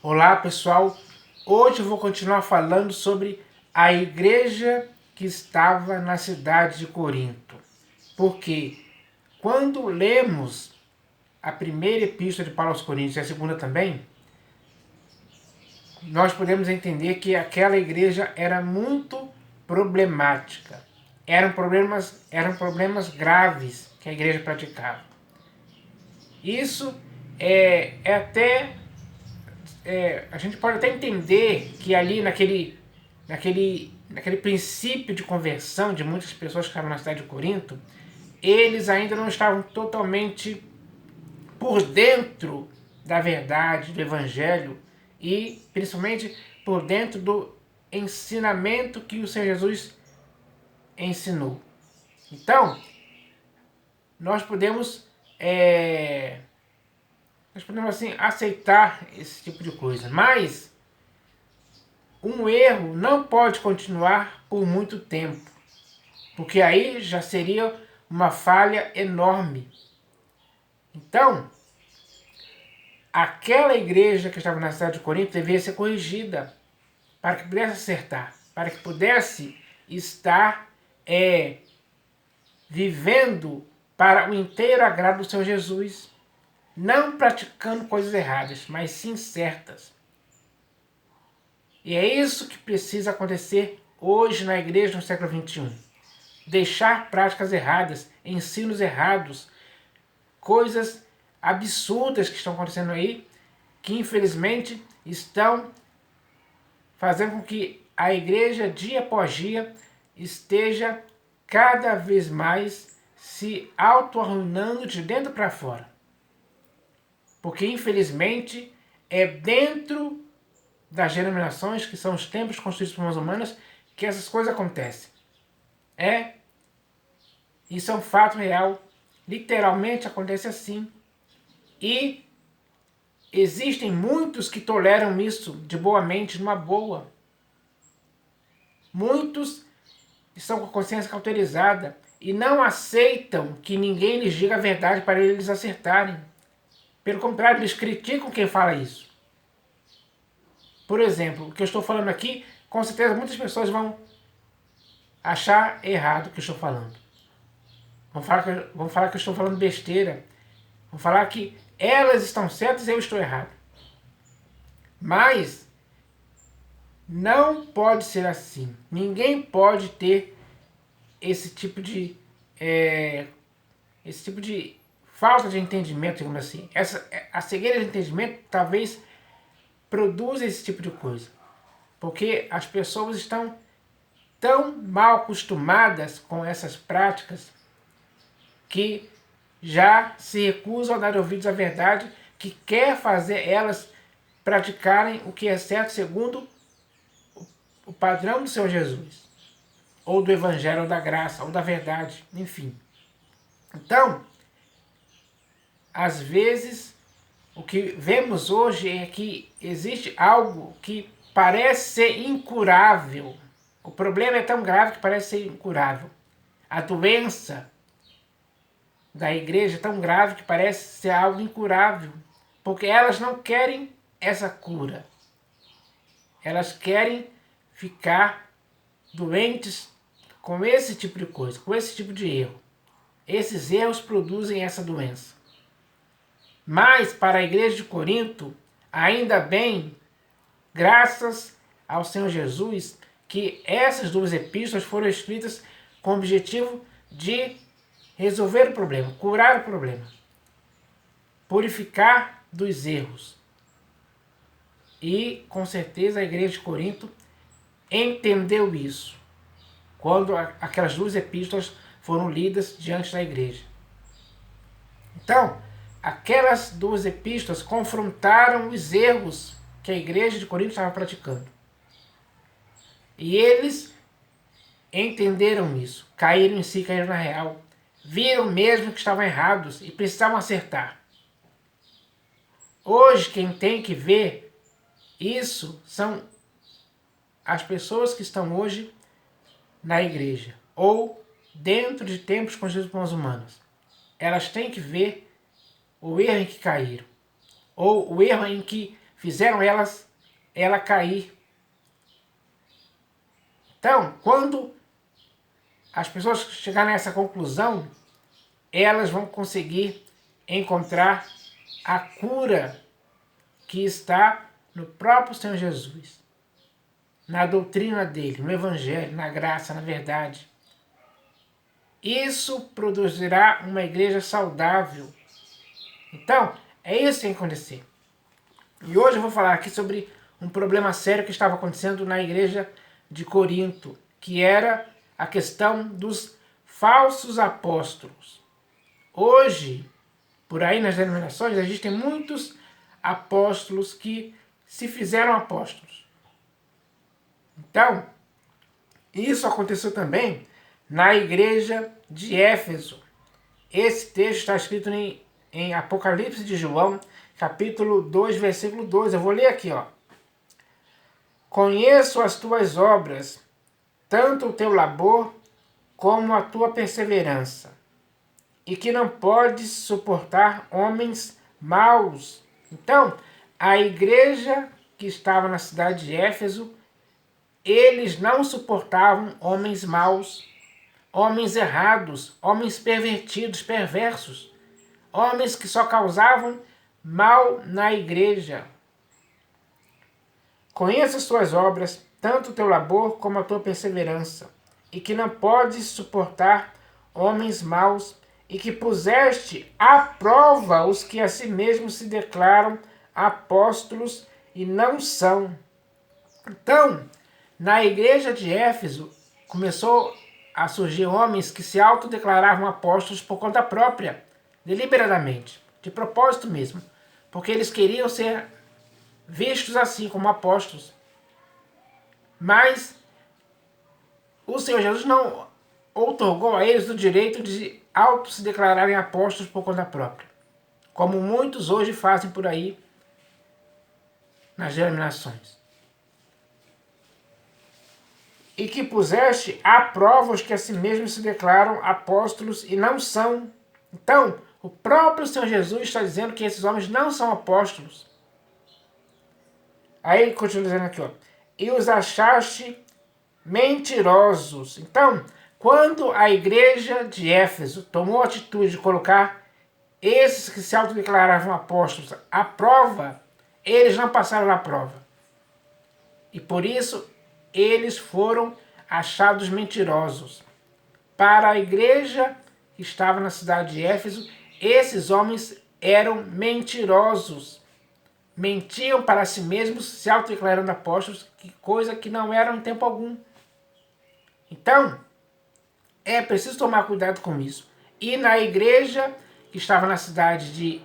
Olá pessoal, hoje eu vou continuar falando sobre a igreja que estava na cidade de Corinto. Porque quando lemos a primeira epístola de Paulo aos Coríntios e a segunda também, nós podemos entender que aquela igreja era muito problemática. Eram problemas graves que a igreja praticava. Isso é até a gente pode até entender que ali naquele princípio de conversão de muitas pessoas que estavam na cidade de Corinto, eles ainda não estavam totalmente por dentro da verdade, do evangelho e principalmente por dentro do ensinamento que o Senhor Jesus ensinou. Então, nós podemos assim aceitar esse tipo de coisa, mas um erro não pode continuar por muito tempo, porque aí já seria uma falha enorme. Então, aquela igreja que estava na cidade de Corinto devia ser corrigida para que pudesse acertar, para que pudesse estar vivendo para o inteiro agrado do Senhor Jesus, não praticando coisas erradas, mas sim certas. E é isso que precisa acontecer hoje na igreja no século XXI. Deixar práticas erradas, ensinos errados, coisas absurdas que estão acontecendo aí, que infelizmente estão fazendo com que a igreja, dia após dia, esteja cada vez mais se auto-arruinando de dentro para fora. Porque infelizmente é dentro das denominações, que são os templos construídos por mãos humanas, que essas coisas acontecem. Isso é um fato real. Literalmente acontece assim. E existem muitos que toleram isso de boa mente, numa boa. Muitos estão com a consciência cauterizada e não aceitam que ninguém lhes diga a verdade para eles acertarem. Pelo contrário, eles criticam quem fala isso. Por exemplo, o que eu estou falando aqui, com certeza muitas pessoas vão achar errado o que eu estou falando. Vão falar que eu estou falando besteira. Vão falar que elas estão certas e eu estou errado. Mas não pode ser assim. Ninguém pode ter esse tipo de falta de entendimento, digamos assim. A cegueira de entendimento talvez produza esse tipo de coisa. Porque as pessoas estão tão mal acostumadas com essas práticas que já se recusam a dar ouvidos à verdade, que quer fazer elas praticarem o que é certo segundo o padrão do Senhor Jesus, ou do Evangelho, ou da graça, ou da verdade, enfim. Então, às vezes, o que vemos hoje é que existe algo que parece ser incurável. O problema é tão grave que parece ser incurável. A doença da igreja é tão grave que parece ser algo incurável, porque elas não querem essa cura. Elas querem ficar doentes com esse tipo de coisa, com esse tipo de erro. Esses erros produzem essa doença. Mas para a igreja de Corinto, ainda bem, graças ao Senhor Jesus, que essas duas epístolas foram escritas com o objetivo de resolver o problema, curar o problema, purificar dos erros. E com certeza a igreja de Corinto entendeu isso quando aquelas duas epístolas foram lidas diante da igreja. Então, aquelas duas epístolas confrontaram os erros que a igreja de Corinto estava praticando. E eles entenderam isso, caíram em si, caíram na real, viram mesmo que estavam errados e precisavam acertar. Hoje, quem tem que ver isso são as pessoas que estão hoje na igreja, ou dentro de templos construídos por mãos humanas. Elas têm que ver o erro em que caíram, ou o erro em que fizeram ela cair. Então, quando as pessoas chegarem nessa conclusão, elas vão conseguir encontrar a cura que está no próprio Senhor Jesus, na doutrina dele, no Evangelho, na graça, na verdade. Isso produzirá uma igreja saudável. Então, é isso que tem que acontecer. E hoje eu vou falar aqui sobre um problema sério que estava acontecendo na igreja de Corinto, que era a questão dos falsos apóstolos. Hoje, por aí nas denominações, existem muitos apóstolos que se fizeram apóstolos. Então, isso aconteceu também na igreja de Éfeso. Esse texto está escrito em Apocalipse de João, capítulo 2, versículo 2. Eu vou ler aqui, ó. Conheço as tuas obras, tanto o teu labor como a tua perseverança, e que não podes suportar homens maus. Então, a igreja que estava na cidade de Éfeso, eles não suportavam homens maus, homens errados, homens pervertidos, perversos, homens que só causavam mal na igreja. Conheça as tuas obras, tanto o teu labor como a tua perseverança, e que não podes suportar homens maus, e que puseste à prova os que a si mesmos se declaram apóstolos e não são. Então, na igreja de Éfeso, começou a surgir homens que se autodeclaravam apóstolos por conta própria, deliberadamente, de propósito mesmo, porque eles queriam ser vistos assim como apóstolos. Mas o Senhor Jesus não outorgou a eles o direito de se declararem apóstolos por conta própria, como muitos hoje fazem por aí nas denominações. E que puseste à prova os que a si mesmos se declaram apóstolos e não são. Então, o próprio Senhor Jesus está dizendo que esses homens não são apóstolos. Aí ele continua dizendo aqui, ó. E os achaste mentirosos. Então, quando a igreja de Éfeso tomou a atitude de colocar esses que se autodeclaravam apóstolos à prova, eles não passaram na prova. E por isso, eles foram achados mentirosos. Para a igreja que estava na cidade de Éfeso, esses homens eram mentirosos. Mentiam para si mesmos, se autodeclarando apóstolos, coisa que não eram em tempo algum. Então, é preciso tomar cuidado com isso. E na igreja que estava na cidade de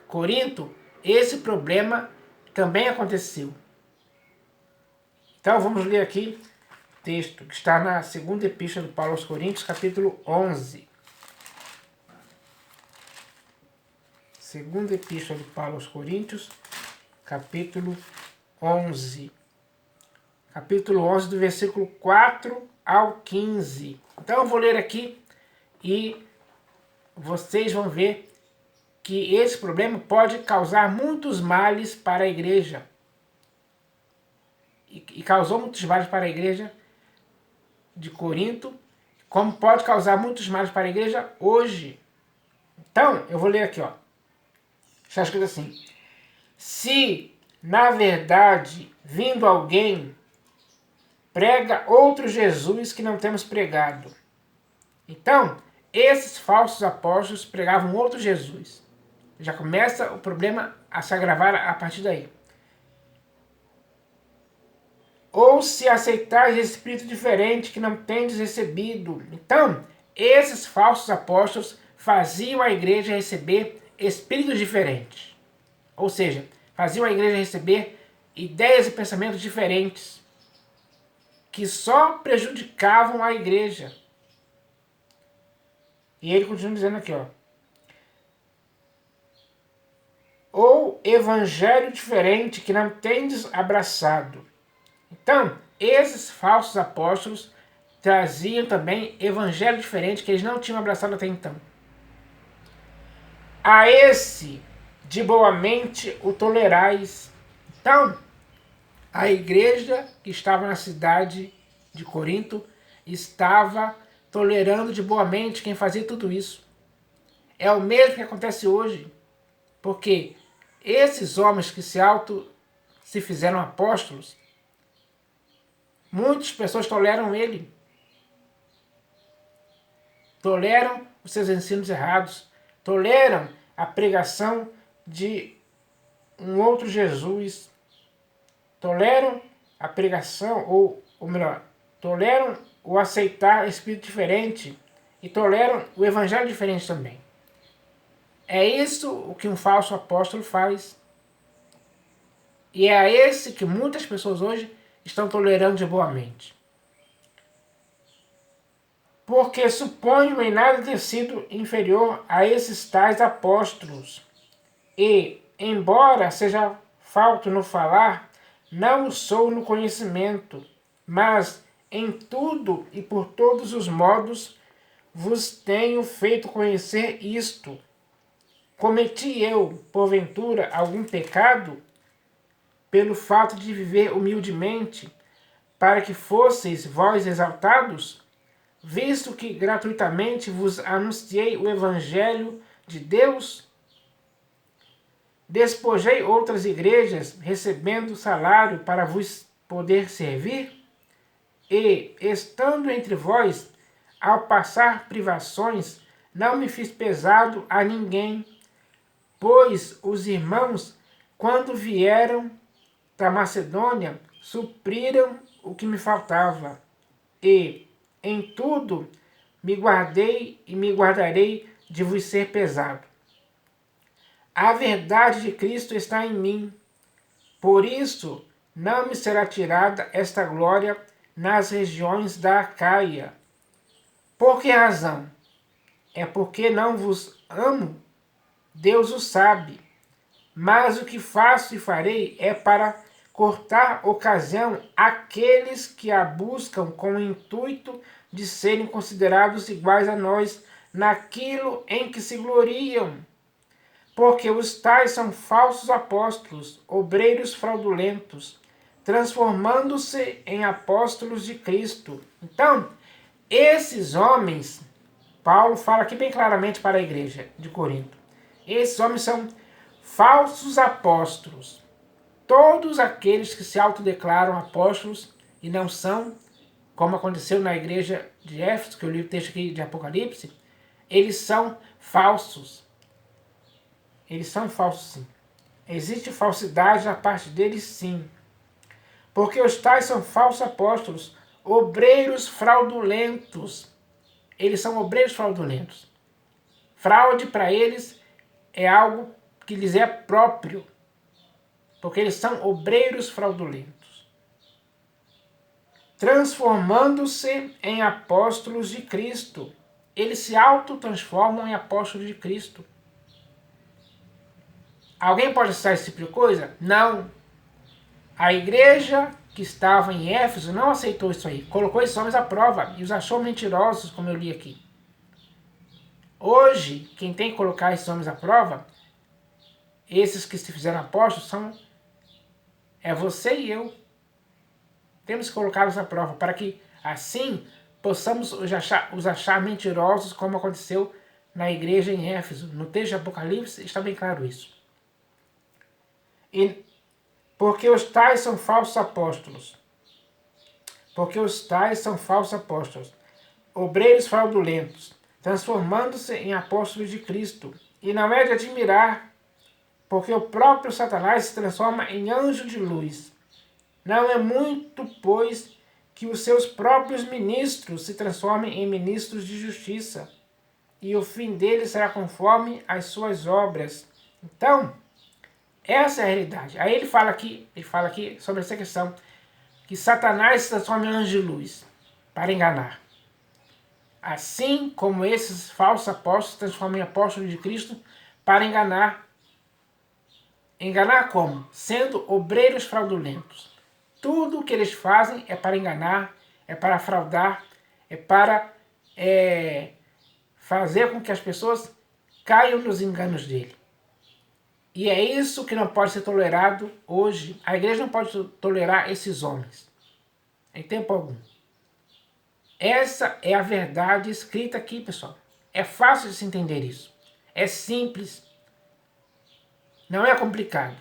Corinto, esse problema também aconteceu. Então vamos ler aqui o texto que está na segunda epístola de Paulo aos Coríntios, capítulo 11. Segunda epístola de Paulo aos Coríntios, capítulo 11. Capítulo 11, do versículo 4 ao 15. Então eu vou ler aqui e vocês vão ver que esse problema pode causar muitos males para a igreja. E causou muitos males para a igreja de Corinto, como pode causar muitos males para a igreja hoje. Então, eu vou ler aqui, ó. Está escrito assim: se, na verdade, vindo alguém, prega outro Jesus que não temos pregado. Então, esses falsos apóstolos pregavam outro Jesus. Já começa o problema a se agravar a partir daí. Ou se aceitais espírito diferente que não tendes recebido. Então, esses falsos apóstolos faziam a igreja receber espíritos diferentes. Ou seja, faziam a igreja receber ideias e pensamentos diferentes que só prejudicavam a igreja. E ele continua dizendo aqui, ó. Ou evangelho diferente que não tendes abraçado. Então, esses falsos apóstolos traziam também evangelho diferente que eles não tinham abraçado até então. A esse, de boa mente, o tolerais. Então, a igreja que estava na cidade de Corinto estava tolerando de boa mente quem fazia tudo isso. É o mesmo que acontece hoje, porque esses homens que se fizeram apóstolos, muitas pessoas toleram ele, toleram os seus ensinos errados, toleram a pregação de um outro Jesus, toleram a pregação, ou melhor, toleram o aceitar espírito diferente e toleram o evangelho diferente também. É isso o que um falso apóstolo faz. E é a esse que muitas pessoas hoje estão tolerando de boa mente. Porque suponho em nada ter sido inferior a esses tais apóstolos. E, embora seja falto no falar, não o sou no conhecimento, mas em tudo e por todos os modos vos tenho feito conhecer isto. Cometi eu, porventura, algum pecado, pelo fato de viver humildemente, para que fosseis vós exaltados, visto que gratuitamente vos anunciei o Evangelho de Deus? Despojei outras igrejas, recebendo salário para vos poder servir? E, estando entre vós, ao passar privações, não me fiz pesado a ninguém, pois os irmãos, quando vieram da Macedônia, supriram o que me faltava. E, em tudo, me guardei e me guardarei de vos ser pesado. A verdade de Cristo está em mim. Por isso, não me será tirada esta glória nas regiões da Acaia. Por que razão? É porque não vos amo? Deus o sabe. Mas o que faço e farei é para cortar ocasião àqueles que a buscam com o intuito de serem considerados iguais a nós naquilo em que se gloriam. Porque os tais são falsos apóstolos, obreiros fraudulentos, transformando-se em apóstolos de Cristo. Então, esses homens, Paulo fala aqui bem claramente para a igreja de Corinto, esses homens são falsos apóstolos. Todos aqueles que se autodeclaram apóstolos e não são, como aconteceu na igreja de Éfeso, que eu li o texto aqui de Apocalipse, eles são falsos. Eles são falsos, sim. Existe falsidade na parte deles, sim. Porque os tais são falsos apóstolos, obreiros fraudulentos. Eles são obreiros fraudulentos. Fraude para eles é algo que lhes é próprio, porque eles são obreiros fraudulentos, transformando-se em apóstolos de Cristo. Eles se autotransformam em apóstolos de Cristo. Alguém pode aceitar esse tipo de coisa? Não. A igreja que estava em Éfeso não aceitou isso aí. Colocou esses homens à prova e os achou mentirosos, como eu li aqui. Hoje, quem tem que colocar esses homens à prova, esses que se fizeram apóstolos, é você e eu. Temos que colocá-los à prova para que, assim, possamos os achar mentirosos, como aconteceu na igreja em Éfeso. No texto de Apocalipse está bem claro isso. E porque os tais são falsos apóstolos. Porque os tais são falsos apóstolos, obreiros fraudulentos, transformando-se em apóstolos de Cristo. E não é de admirar, porque o próprio Satanás se transforma em anjo de luz. Não é muito, pois, que os seus próprios ministros se transformem em ministros de justiça, e o fim deles será conforme as suas obras. Então, essa é a realidade. Aí ele fala aqui sobre essa questão, que Satanás se transforma em anjo de luz, para enganar. Assim como esses falsos apóstolos se transformam em apóstolos de Cristo, para enganar. Enganar como? Sendo obreiros fraudulentos. Tudo o que eles fazem é para enganar, é para fraudar, é para fazer com que as pessoas caiam nos enganos dele. E é isso que não pode ser tolerado hoje. A igreja não pode tolerar esses homens, em tempo algum. Essa é a verdade escrita aqui, pessoal. É fácil de se entender isso. É simples. Não é complicado.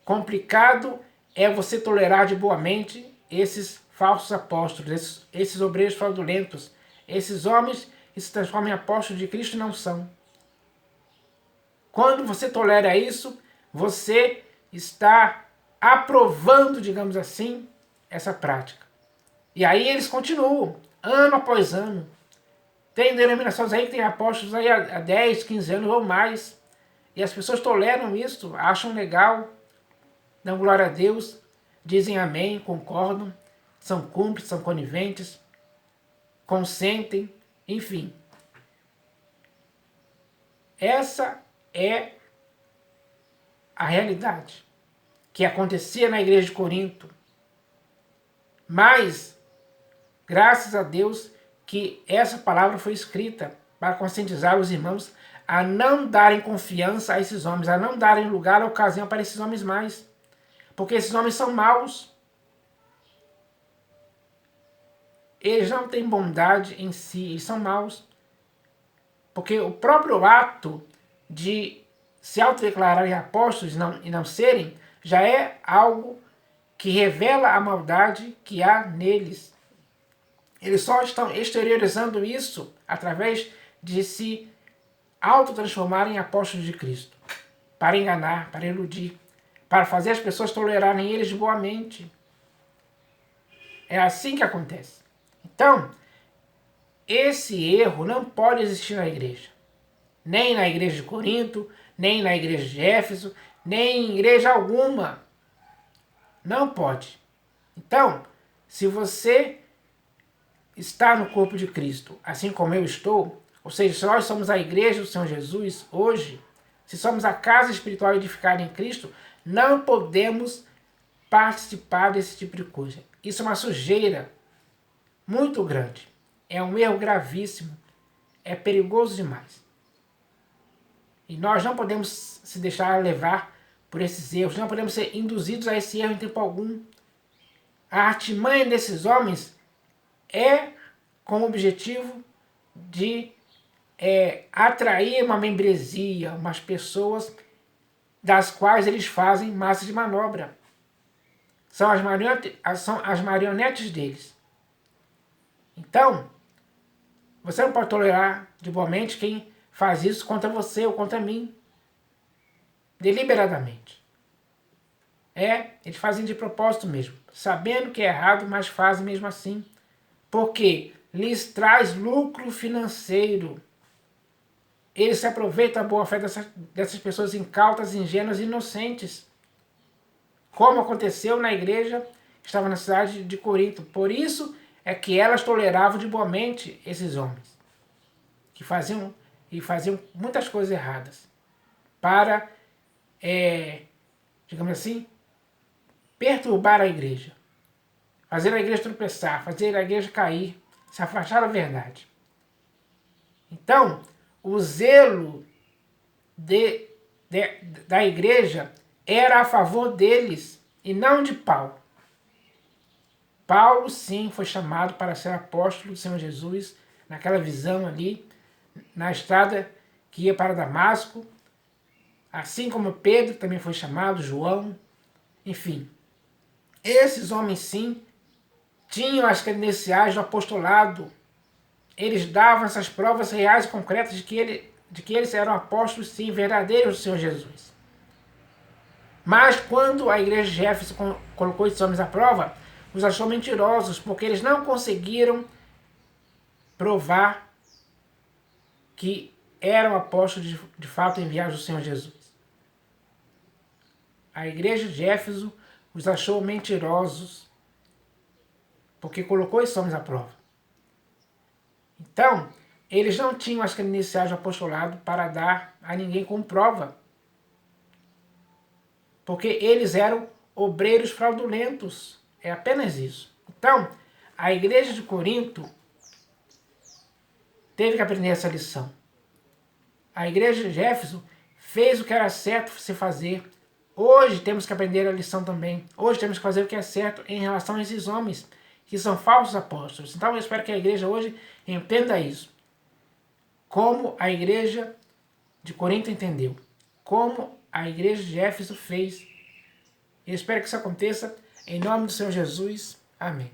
Complicado é você tolerar de boa mente esses falsos apóstolos, esses obreiros fraudulentos, esses homens que se transformam em apóstolos de Cristo e não são. Quando você tolera isso, você está aprovando, digamos assim, essa prática. E aí eles continuam, ano após ano. Tem denominações aí que tem apóstolos aí há 10, 15 anos ou mais. E as pessoas toleram isso, acham legal, dão glória a Deus, dizem amém, concordam, são cúmplices, são coniventes, consentem, enfim. Essa é a realidade que acontecia na igreja de Corinto. Mas, graças a Deus, que essa palavra foi escrita para conscientizar os irmãos a não darem confiança a esses homens, a não darem lugar ou ocasião para esses homens mais. Porque esses homens são maus. Eles não têm bondade em si, eles são maus. Porque o próprio ato de se autodeclararem apóstolos e não serem, já é algo que revela a maldade que há neles. Eles só estão exteriorizando isso através de se autotransformarem em apóstolos de Cristo. Para enganar, para iludir, para fazer as pessoas tolerarem eles de boa mente. É assim que acontece. Então, esse erro não pode existir na igreja. Nem na igreja de Corinto, nem na igreja de Éfeso, nem em igreja alguma. Não pode. Então, se você está no corpo de Cristo, assim como eu estou, ou seja, se nós somos a igreja do Senhor Jesus hoje, se somos a casa espiritual edificada em Cristo, não podemos participar desse tipo de coisa. Isso é uma sujeira muito grande. É um erro gravíssimo. É perigoso demais. E nós não podemos se deixar levar por esses erros, não podemos ser induzidos a esse erro em tempo algum. A artimanha desses homens é com o objetivo de atrair uma membresia, umas pessoas das quais eles fazem massa de manobra. São as marionetes deles. Então, você não pode tolerar de boamente quem faz isso contra você ou contra mim. Deliberadamente. Eles fazem de propósito mesmo. Sabendo que é errado, mas fazem mesmo assim. Porque lhes traz lucro financeiro. Eles se aproveitam da boa fé dessas pessoas incautas, ingênuas e inocentes. Como aconteceu na igreja que estava na cidade de Corinto. Por isso é que elas toleravam de boa mente esses homens. Que faziam muitas coisas erradas. Para, digamos assim, perturbar a igreja. Fazer a igreja tropeçar, fazer a igreja cair, se afastar da verdade. Então, o zelo da igreja era a favor deles e não de Paulo. Paulo, sim, foi chamado para ser apóstolo do Senhor Jesus, naquela visão ali, na estrada que ia para Damasco, assim como Pedro também foi chamado, João, enfim. Esses homens, sim, tinham as credenciais do apostolado. Eles davam essas provas reais e concretas de que eles eram apóstolos, sim, verdadeiros do Senhor Jesus. Mas quando a igreja de Éfeso colocou esses homens à prova, os achou mentirosos, porque eles não conseguiram provar que eram apóstolos de fato enviados do Senhor Jesus. A igreja de Éfeso os achou mentirosos, porque colocou esses homens à prova. Então, eles não tinham as credenciais do apostolado para dar a ninguém como prova. Porque eles eram obreiros fraudulentos. É apenas isso. Então, a igreja de Corinto teve que aprender essa lição. A igreja de Éfeso fez o que era certo se fazer. Hoje temos que aprender a lição também. Hoje temos que fazer o que é certo em relação a esses homens que são falsos apóstolos. Então eu espero que a igreja hoje entenda isso. Como a igreja de Corinto entendeu. Como a igreja de Éfeso fez. Eu espero que isso aconteça em nome do Senhor Jesus. Amém.